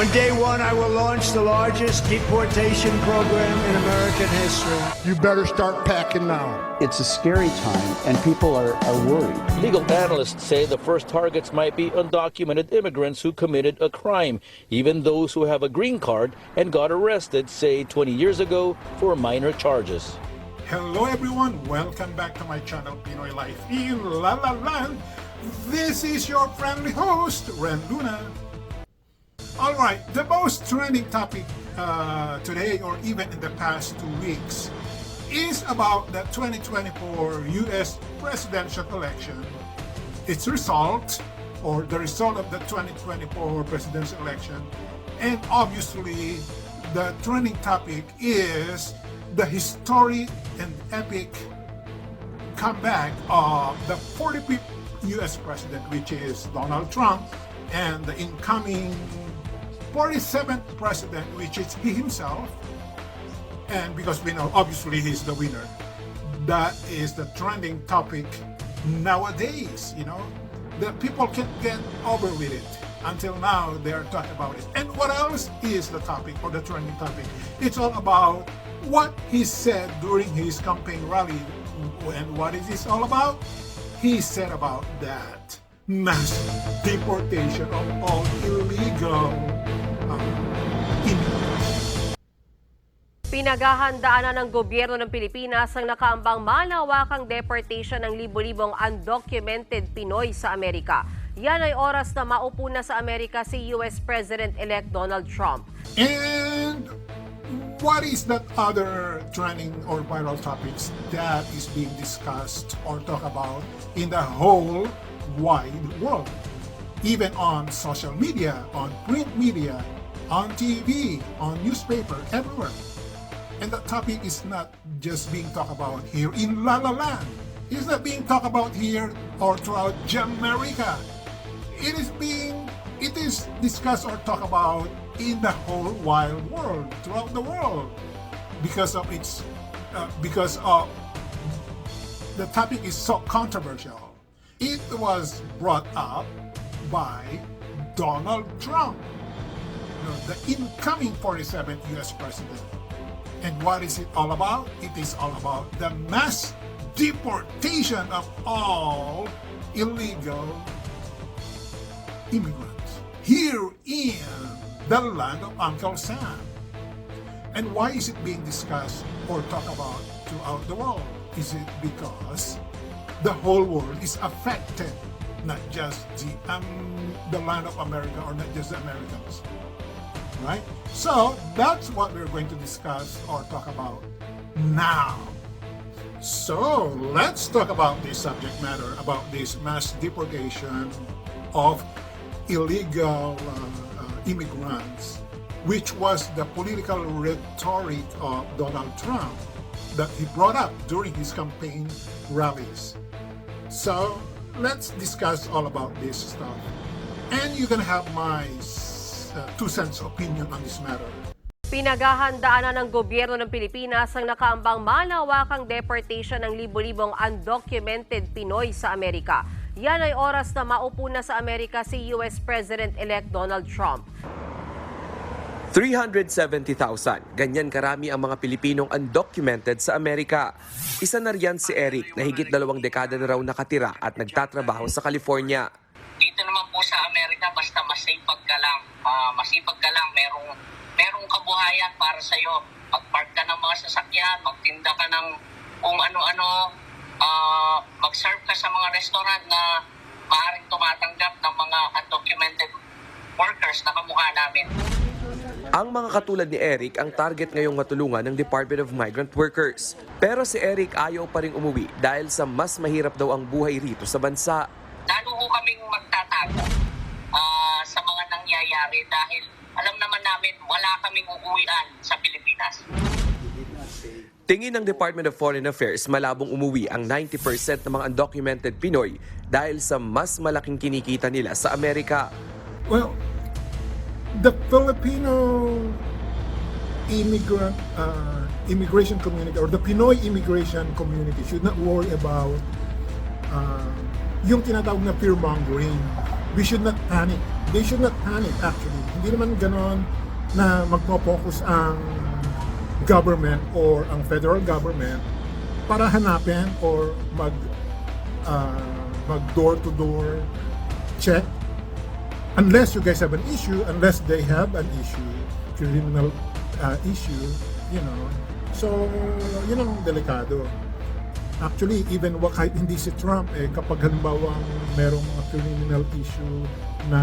On day one, I will launch the largest deportation program in American history. You better start packing now. It's a scary time, and people are worried. Legal analysts say the first targets might be undocumented immigrants who committed a crime. Even those who have a green card and got arrested, say 20 years ago, for minor charges. Hello everyone, welcome back to my channel Pinoy Life in La La Land. This is your friendly host, Ren Luna. Alright, the most trending topic today, or even in the past 2 weeks, is about the 2024 US presidential election, its result, or the result of the 2024 presidential election, and obviously the trending topic is the historic and epic comeback of the 45th US president, which is Donald Trump, and the incoming 47th president, which is he himself. And because we know obviously he's the winner, that is the trending topic nowadays. You know, the people can't get over with it. Until now they're talking about it. And what else is the topic, or the trending topic? It's all about what he said during his campaign rally. And what is this all about? He said about that mass deportation of all illegal immigrants. Pinaghahandaan na ng gobyerno ng Pilipinas ang nakaambang malawakang deportation ng libo-libong undocumented Pinoy sa Amerika. Yan ay oras na maupo na sa Amerika si US President-elect Donald Trump. And what is that other trending or viral topics that is being discussed or talked about in the whole wide world? Even on social media, on print media, on TV, on newspaper, everywhere. And that topic is not just being talked about here in La La Land. It's not being talked about here or throughout Jamaica. It is discussed or talked about in the whole wide world, throughout the world, because of the topic is so controversial. It was brought up by Donald Trump, the incoming 47th US president. And what is it all about? It is all about the mass deportation of all illegal immigrants here in the land of Uncle Sam. And why is it being discussed or talked about throughout the world? Is it because the whole world is affected, not just the land of America, or not just the Americans, right? So that's what we're going to discuss or talk about now. So let's talk about this subject matter, about this mass deportation of illegal immigrants, which was the political rhetoric of Donald Trump that he brought up during his campaign rallies. So let's discuss all about this stuff, and you can have my 2 cents opinion on this matter. Pinaghahandaan na ng gobyerno ng Pilipinas ang nakaambang malawakang deportation ng libo-libong undocumented Pinoy sa Amerika. Yan ay oras na maupo na sa Amerika si US President-elect Donald Trump. 370,000. Ganyan karami ang mga Pilipinong undocumented sa Amerika. Isa na riyan si Eric na higit 2 dekada na raw nakatira at nagtatrabaho sa California. Dito naman po sa Amerika, basta masipag ka lang, merong kabuhayan para sa iyo. Mag-park ka ng mga sasakyan, magtinda ka ng kung ano-ano, mag-serve ka sa mga restaurant na maaaring tumatanggap ng mga undocumented workers na kamukha namin. Ang mga katulad ni Eric ang target ngayong matulungan ng Department of Migrant Workers. Pero si Eric ayaw pa ring umuwi dahil sa mas mahirap daw ang buhay rito sa bansa. Lalo ho kaming magtatago sa mga nangyayari dahil alam naman namin wala kaming uuwian sa Pilipinas. Tingin ng Department of Foreign Affairs, malabong umuwi ang 90% ng mga undocumented Pinoy dahil sa mas malaking kinikita nila sa Amerika. Well, the Filipino immigration community, or the Pinoy immigration community, should not worry about yung tinatawag na fear mongering. We should not panic. They should not panic actually. Hindi naman ganon na magpo-focus ang government or ang federal government para hanapin or mag door-to-door check unless you guys have an issue, unless they have an issue, criminal issue, you know. So, yun ang delikado. Actually, even kahit hindi si Trump, kapag halimbawa merong mga criminal issue na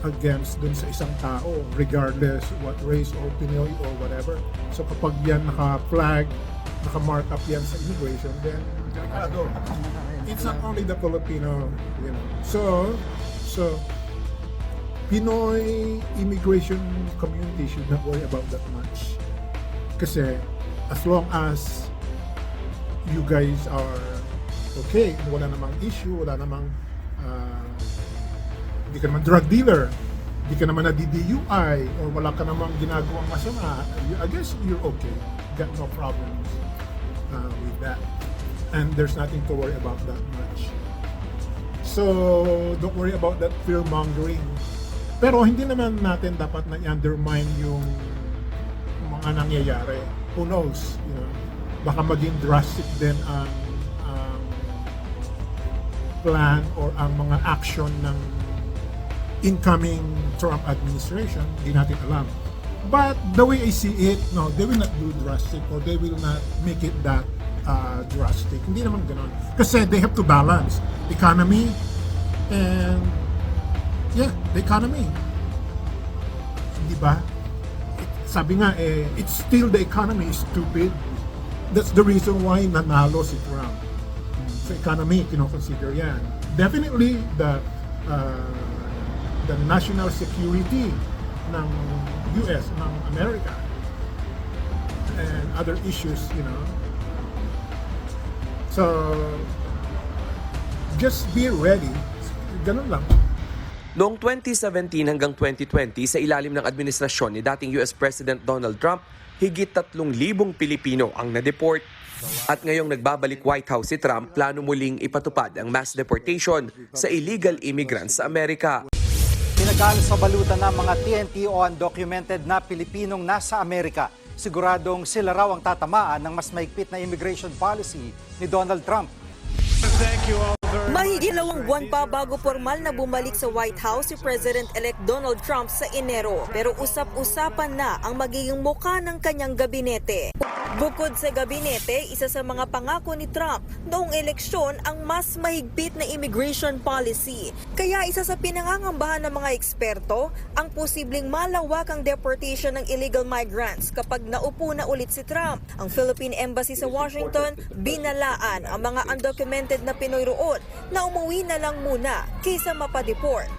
against dun sa isang tao, regardless what race or Pinoy or whatever. So kapag yan naka-flag, naka-mark up yan sa immigration, then delikado. It's not only the Filipino, you know. So Pinoy immigration community should not worry about that much. Kasi as long as you guys are okay, wala namang issue, wala namang hindi ka naman drug dealer, hindi ka naman na-DUI, or wala ka namang ginagawang masama, I guess you're okay. Got no problems with that. And there's nothing to worry about that much. So, don't worry about that fear-mongering. Pero hindi naman natin dapat na i-undermine yung mga nangyayari. Who knows? You know, baka maging drastic din ang plan or ang mga action ng incoming Trump administration, hindi natin alam. But the way I see it, no, they will not do drastic or they will not make it that drastic. Hindi naman ganoon. Kasi they have to balance economy and the economy. Di ba? Sabi nga, it's still the economy is stupid. That's the reason why nanalo si Trump. Sa economy, kinoconsider yan. Definitely, the national security ng US, ng America, and other issues, you know. So, just be ready. Ganun lang. Noong 2017 hanggang 2020 sa ilalim ng administrasyon ni dating US President Donald Trump, higit 3,000 Pilipino ang na-deport. At ngayong nagbabalik White House si Trump, plano muling ipatupad ang mass deportation sa illegal immigrants sa Amerika. Pinagkalo sa balutan ng mga TNT o undocumented na Pilipinong nasa Amerika. Siguradong sila raw ang tatamaan ng mas mahigpit na immigration policy ni Donald Trump. Mahigit 2 buwan pa bago formal na bumalik sa White House si President-elect Donald Trump sa Enero. Pero usap-usapan na ang magiging mukha ng kanyang gabinete. Bukod sa gabinete, isa sa mga pangako ni Trump noong eleksyon ang mas mahigpit na immigration policy. Kaya isa sa pinangangambahan ng mga eksperto ang posibleng malawakang deportation ng illegal migrants kapag naupo na ulit si Trump. Ang Philippine Embassy sa Washington, binalaan ang mga undocumented na Pinoy roon na umuwi na lang muna kaysa mapadeport.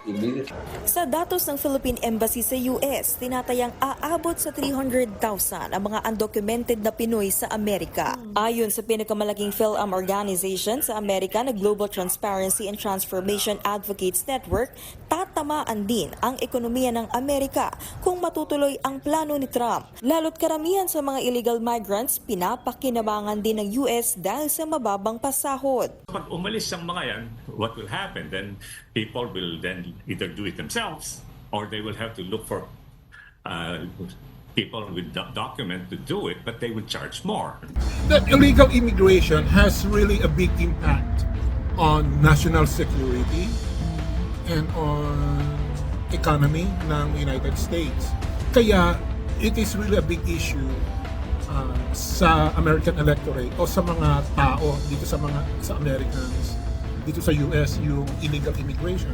Sa datos ng Philippine Embassy sa US, tinatayang aabot sa 300,000 ang mga undocumented na Pinoy sa Amerika. Ayon sa pinakamalaking PhilAm organization sa Amerika na Global Transparency and Transformation Advocates Network, tatamaan din ang ekonomiya ng Amerika kung matutuloy ang plano ni Trump. Lalo't karamihan sa mga illegal migrants, pinapakinabangan din ng US dahil sa mababang pasahod. Pag umalis ang mga yan, what will happen? Then people will then either do it themselves or they will have to look for people with document to do it, but they would charge more. That illegal immigration has really a big impact on national security and on economy ng United States. Kaya it is really a big issue sa American electorate o sa mga tao dito sa Americans dito sa US, yung illegal immigration.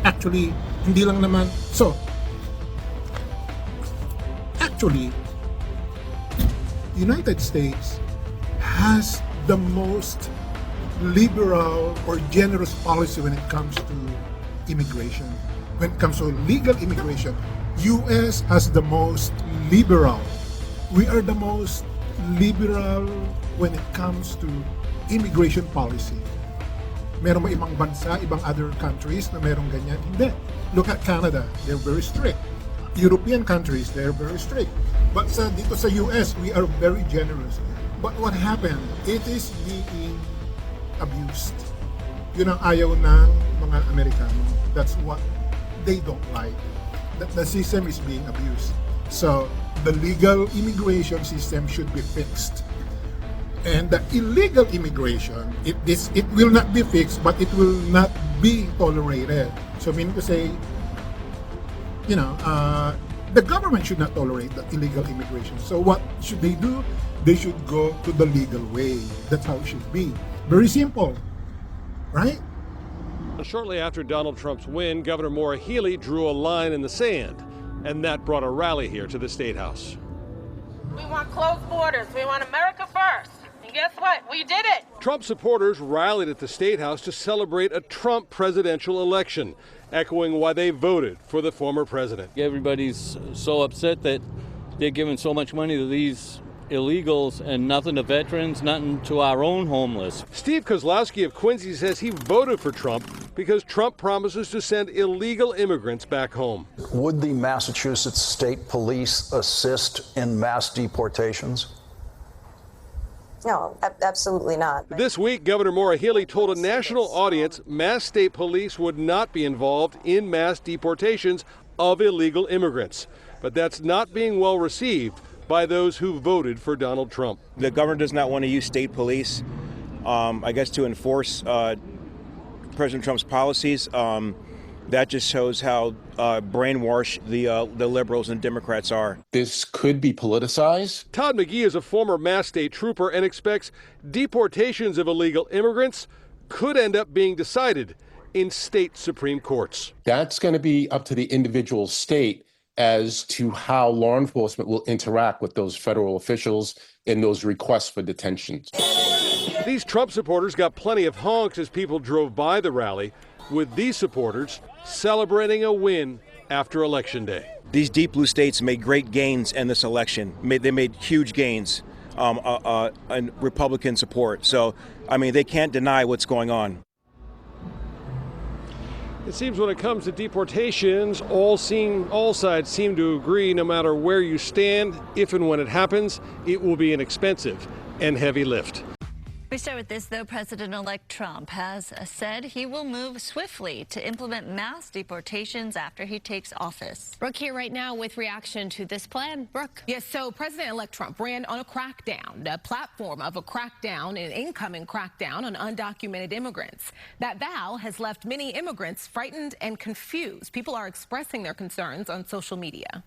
Actually, hindi lang naman actually, United States has the most liberal or generous policy when it comes to immigration. When it comes to legal immigration, US has the most liberal. We are the most liberal when it comes to immigration policy. Meron ba ibang bansa, ibang other countries na merong ganyan? Hindi. Look at Canada, they're very strict. European countries, they're very strict. But dito sa US, we are very generous. But what happened? It is being abused. Yun ang ayaw ng mga Amerikano. That's what they don't like. The system is being abused. So the legal immigration system should be fixed. And the illegal immigration, it will not be fixed, but it will not be tolerated. So meaning to say, the government should not tolerate the illegal immigration. So what should they do? They should go to the legal way. That's how it should be. Very simple, right? Shortly after Donald Trump's win, Governor Maura Healey drew a line in the sand, and that brought a rally here to the State House. We want closed borders. We want America first. And guess what? We did it. Trump supporters rallied at the State House to celebrate a Trump presidential election, echoing why they voted for the former president. Everybody's so upset that they're giving so much money to these illegals and nothing to veterans, nothing to our own homeless. Steve Kozlowski of Quincy says he voted for Trump because Trump promises to send illegal immigrants back home. Would the Massachusetts State Police assist in mass deportations? No, absolutely not. This week, Governor Maura Healey told a national audience Mass State Police would not be involved in mass deportations of illegal immigrants. But that's not being well received by those who voted for Donald Trump. The governor does not want to use state police, I guess, to enforce President Trump's policies. That just shows how brainwashed the liberals and Democrats are. This could be politicized. Todd McGee is a former Mass State trooper and expects deportations of illegal immigrants could end up being decided in state Supreme Courts. That's going to be up to the individual state as to how law enforcement will interact with those federal officials in those requests for detentions. These Trump supporters got plenty of honks as people drove by the rally, with these supporters celebrating a win after Election Day. These deep blue states made great gains in this election. They made huge gains in Republican support. So, I mean, they can't deny what's going on. It seems when it comes to deportations, all sides seem to agree no matter where you stand, if and when it happens, it will be an expensive and heavy lift. We start with this, though. President-elect Trump has said he will move swiftly to implement mass deportations after he takes office. Brooke here right now with reaction to this plan. Brooke. Yes, so President-elect Trump ran on a crackdown, a platform of a crackdown, an incoming crackdown on undocumented immigrants. That vow has left many immigrants frightened and confused. People are expressing their concerns on social media.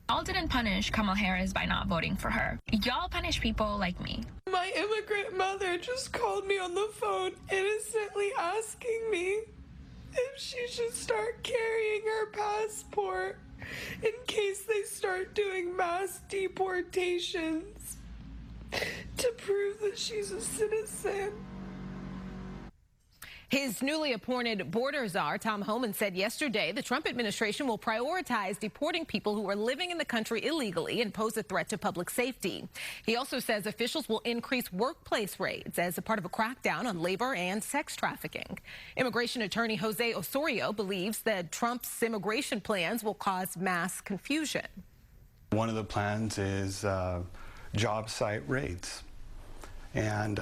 Y'all didn't punish Kamala Harris by not voting for her. Y'all punish people like me. My immigrant mother just called me on the phone innocently asking me if she should start carrying her passport in case they start doing mass deportations to prove that she's a citizen. His newly appointed border czar, Tom Homan, said yesterday the Trump administration will prioritize deporting people who are living in the country illegally and pose a threat to public safety. He also says officials will increase workplace raids as a part of a crackdown on labor and sex trafficking. Immigration attorney Jose Osorio believes that Trump's immigration plans will cause mass confusion. One of the plans is job site raids. And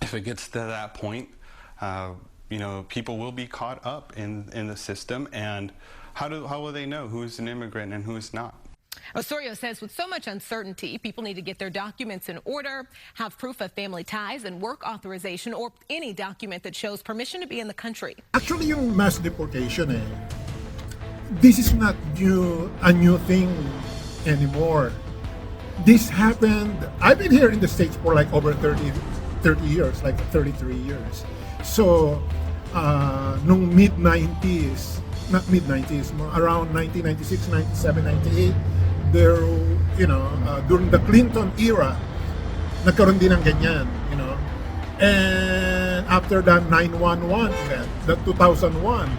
if it gets to that point, people will be caught up in the system, and how will they know who's an immigrant and who's not? Osorio says with so much uncertainty, people need to get their documents in order, have proof of family ties and work authorization, or any document that shows permission to be in the country. Actually, yung mass deportation, this is not a new thing anymore. This happened, I've been here in the States for like over 30 years, like 33 years. So, nung mid-90s, not mid-90s, around 1996, 97, 98, there, during the Clinton era, nagkaroon din ng ganyan, And after that 9/11 event, that 2001,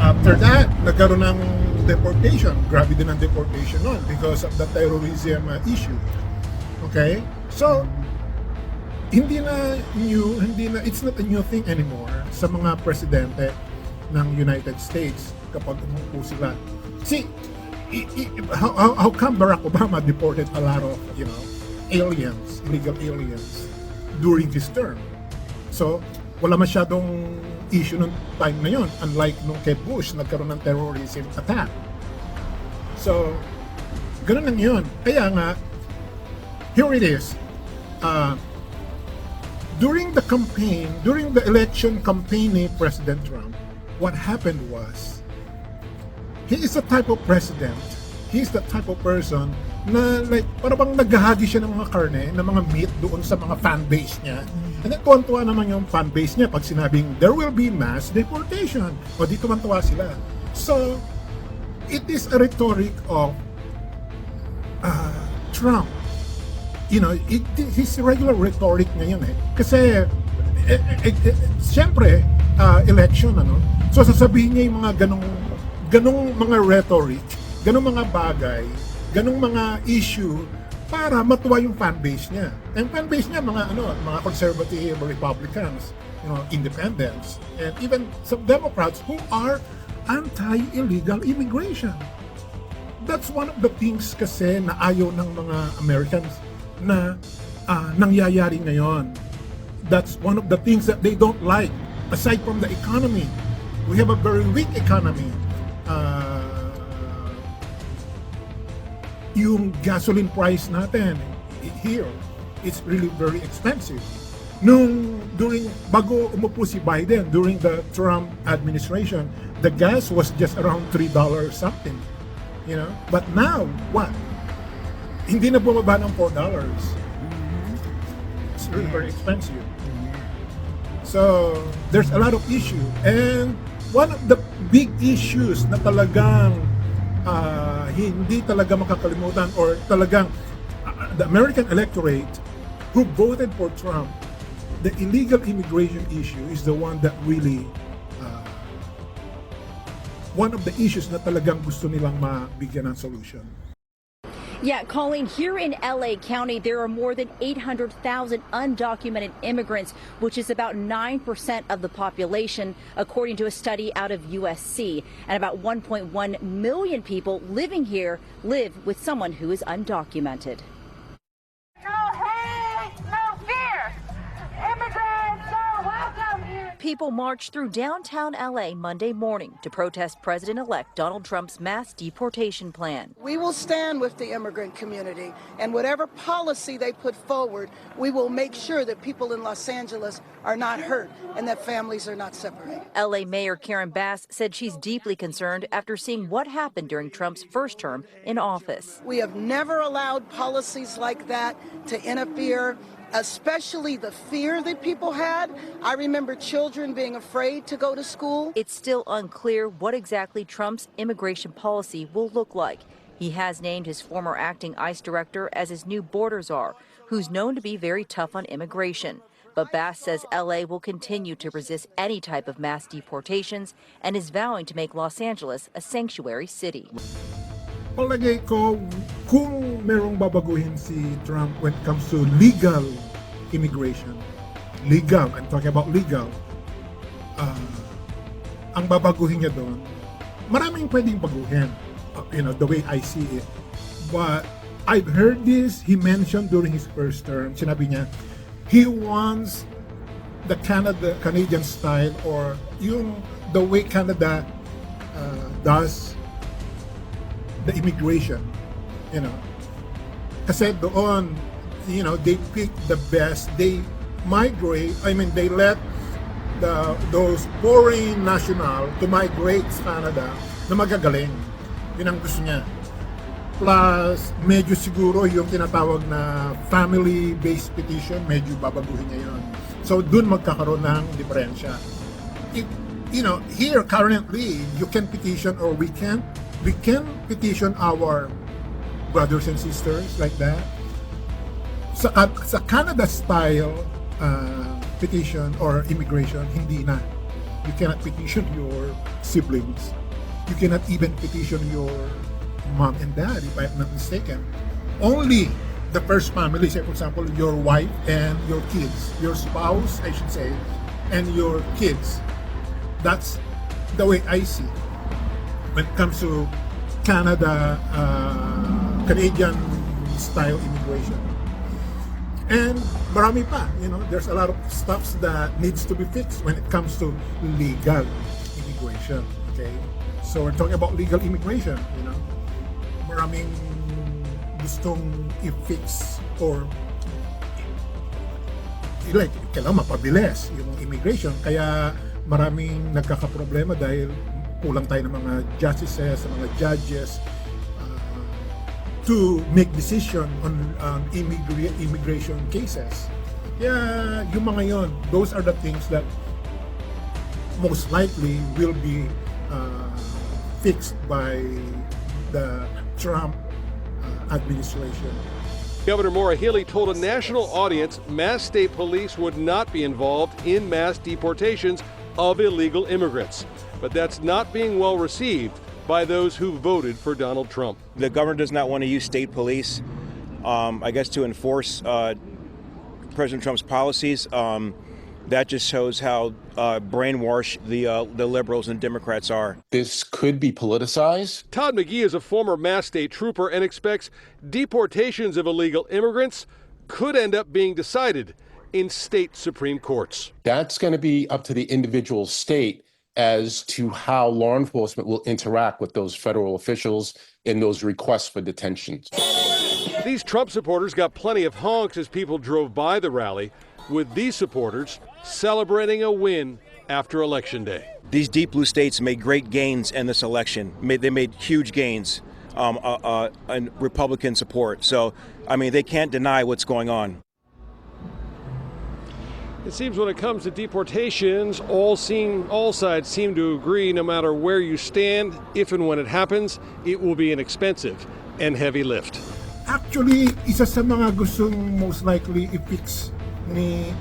after that, nagkaroon ng deportation. Grabe din ang deportation nun because of the terrorism issue. Okay? So, it's not a new thing anymore sa mga presidente ng United States kapag umupo sila. See, how come Barack Obama deported a lot of, aliens, illegal aliens during his term? So, wala masyadong issue nung time na yon, unlike nung kay Bush, nagkaroon ng terrorism attack. So, ganun lang yun. Kaya nga, here it is. During the election campaign ni President Trump, what happened was, he is the type of president, he is the type of person na like, parang naghahagi siya ng mga karne, ng mga meat doon sa mga fan base niya. And then, tuwan-tuwa naman yung fan base niya pag sinabing, there will be mass deportation. O di tuwan-tuwa sila. So, it is a rhetoric of Trump. You know, his regular rhetoric ngayon eh. Kasi, siyempre, election, ano? So, sasabihin niya yung mga ganong mga rhetoric, ganong mga bagay, ganong mga issue para matuwa yung fan base niya. And fan base niya mga conservative Republicans, you know, independents, and even some Democrats who are anti-illegal immigration. That's one of the things kasi na ayaw ng mga Americans na nangyayari ngayon. That's one of the things that they don't like. Aside from the economy, we have a very weak economy. Yung gasoline price natin here, it's really very expensive. Bago umupo si Biden, during the Trump administration, the gas was just around $3 something, you know. But now, what? Hindi na bumaba ng $4. It's really very expensive. So, there's a lot of issue. And one of the big issues na talagang hindi talaga makakalimutan, or talagang the American electorate who voted for Trump, the illegal immigration issue is the one that really one of the issues na talagang gusto nilang mabigyan ng solution. Yeah, Colleen, here in LA County, there are more than 800,000 undocumented immigrants, which is about 9% of the population, according to a study out of USC. And about 1.1 million people living here live with someone who is undocumented. No hate, no fear. Immigrants are welcome here. People marched through downtown LA Monday morning to protest President-elect Donald Trump's mass deportation plan. We will stand with the immigrant community, and whatever policy they put forward, we will make sure that people in Los Angeles are not hurt and that families are not separated. LA Mayor Karen Bass said she's deeply concerned after seeing what happened during Trump's first term in office. We have never allowed policies like that to interfere, especially the fear that people had. I remember children being afraid to go to school. It's still unclear what exactly Trump's immigration policy will look like. He has named his former acting ICE director as his new border czar, who's known to be very tough on immigration. But Bass says LA will continue to resist any type of mass deportations and is vowing to make Los Angeles a sanctuary city. Palagay ko, kung merong babaguhin si Trump when it comes to legal immigration, legal, I'm talking about legal, ang babaguhin niya doon, maraming pwedeng baguhin, you know, the way I see it. But I've heard this, he mentioned during his first term, sinabi niya, he wants the Canadian style, or the way Canada does the immigration, you know. Kasi doon, you know, they pick the best, they migrate, they let those foreign national to migrate sa Canada na magagaling. Yun ang gusto niya. Plus, medyo siguro yung tinatawag na family-based petition, medyo babaguhin niya yun. So, dun magkakaroon ng diferensya. You know, here currently, you can petition, or we can petition our brothers and sisters like that. Sa Canada style petition or immigration, hindi na. You cannot petition your siblings. You cannot even petition your mom and dad, if I'm not mistaken. Only the first family, say for example, your wife and your kids, your spouse, I should say, and your kids. That's the way I see when it comes to Canadian style immigration. And marami pa, there's a lot of stuff that needs to be fixed when it comes to legal immigration, okay? So we're talking about legal immigration, maraming gustong i-fix or kailangan mapabilis yung immigration, kaya maraming nagkakaproblema dahil kulang tayo ng mga justices, mga judges to make decision on immigration cases. Yeah, yung mga yon, those are the things that most likely will be fixed by the Trump administration. Governor Maura Healey told a national audience Mass state police would not be involved in mass deportations of illegal immigrants. But that's not being well received by those who voted for Donald Trump. The governor does not want to use state police, I guess, to enforce President Trump's policies. That just shows how brainwashed the liberals and Democrats are. This could be politicized. Todd McGee is a former Mass state trooper and expects deportations of illegal immigrants could end up being decided in state Supreme Courts. That's going to be up to the individual state as to how law enforcement will interact with those federal officials in those requests for detentions. These Trump supporters got plenty of honks as people drove by the rally, with these supporters celebrating a win after Election Day. These deep blue states made great gains in this election. They made huge gains in Republican support. So, I mean, they can't deny what's going on. It seems when it comes to deportations, all sides seem to agree no matter where you stand, if and when it happens, it will be an expensive and heavy lift. Actually, isa sa mga gustong most likely i-fix ng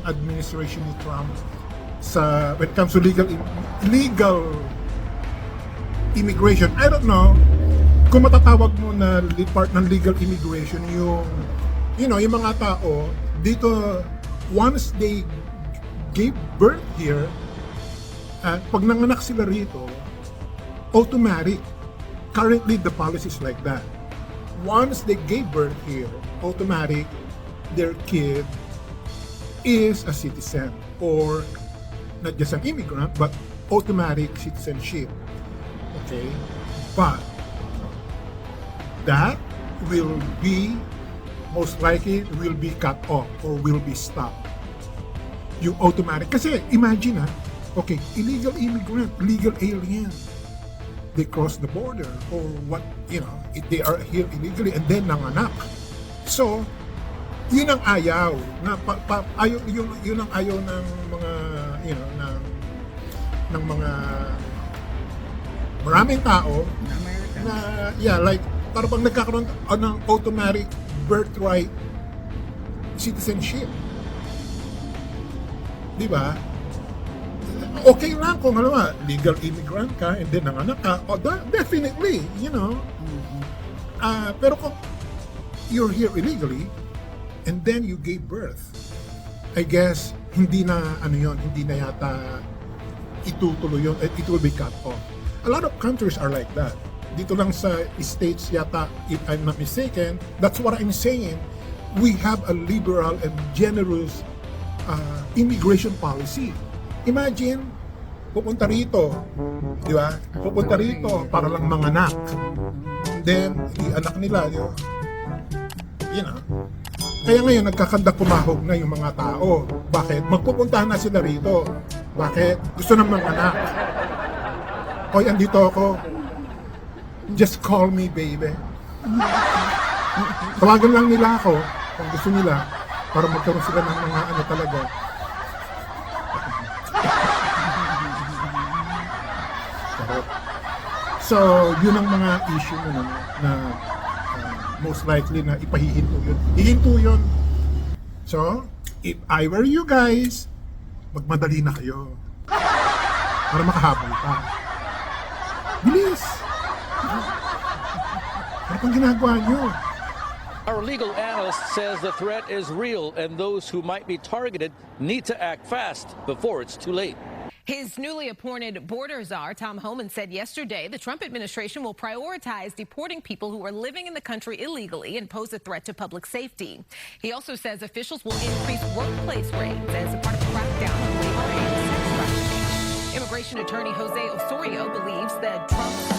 administration ni Trump when it comes to legal immigration. I don't know kung matatawag mo na part ng legal immigration yung mga tao dito, once they gave birth here, at pag nanganak sila rito, automatic. Currently, the policy is like that. Once they gave birth here, automatic, their kid is a citizen, or not just an immigrant, but automatic citizenship. Okay? But that will be most likely will be cut off or will be stopped. Yung automatic. Kasi imagine okay, illegal immigrant, legal alien, they cross the border or what, they are here illegally and then nanganak. So, yun ang ayaw. Yun ang ayaw ng mga, ng mga maraming tao na, like, parang bang nagkakaroon ng automatic birthright citizenship. Di ba? Okay lang kung legal immigrant ka and then nanganak ka, definitely, pero kung you're here illegally and then you gave birth, I guess hindi na yata itutuloy yun, it will be cut off. A lot of countries are like that. Dito lang sa states yata, if I'm not mistaken, that's what I'm saying. We have a liberal and generous immigration policy. Imagine, pupunta rito, di ba? Pupunta rito para lang manganak. And then, anak nila, Kaya ngayon, nagkakanda-kumahog na yung mga tao. Bakit? Magpupuntahan na sila rito. Bakit? Gusto na manganak. Hoy, andito ako. Just call me, baby. Tawagan lang nila ako kung gusto nila para magkaroon sila ng mga talaga. So, yun ang mga issue na most likely na ipahihinto yun. Hihinto yun. So, if I were you guys, magmadali na kayo para makahabol pa. Bilis! Ano pang ginagawa nyo? Our legal analyst says the threat is real and those who might be targeted need to act fast before it's too late. His newly appointed border czar, Tom Homan, said yesterday the Trump administration will prioritize deporting people who are living in the country illegally and pose a threat to public safety. He also says officials will increase workplace raids as a part of a crackdown on labor and sex trafficking. Immigration attorney Jose Osorio believes that Trump's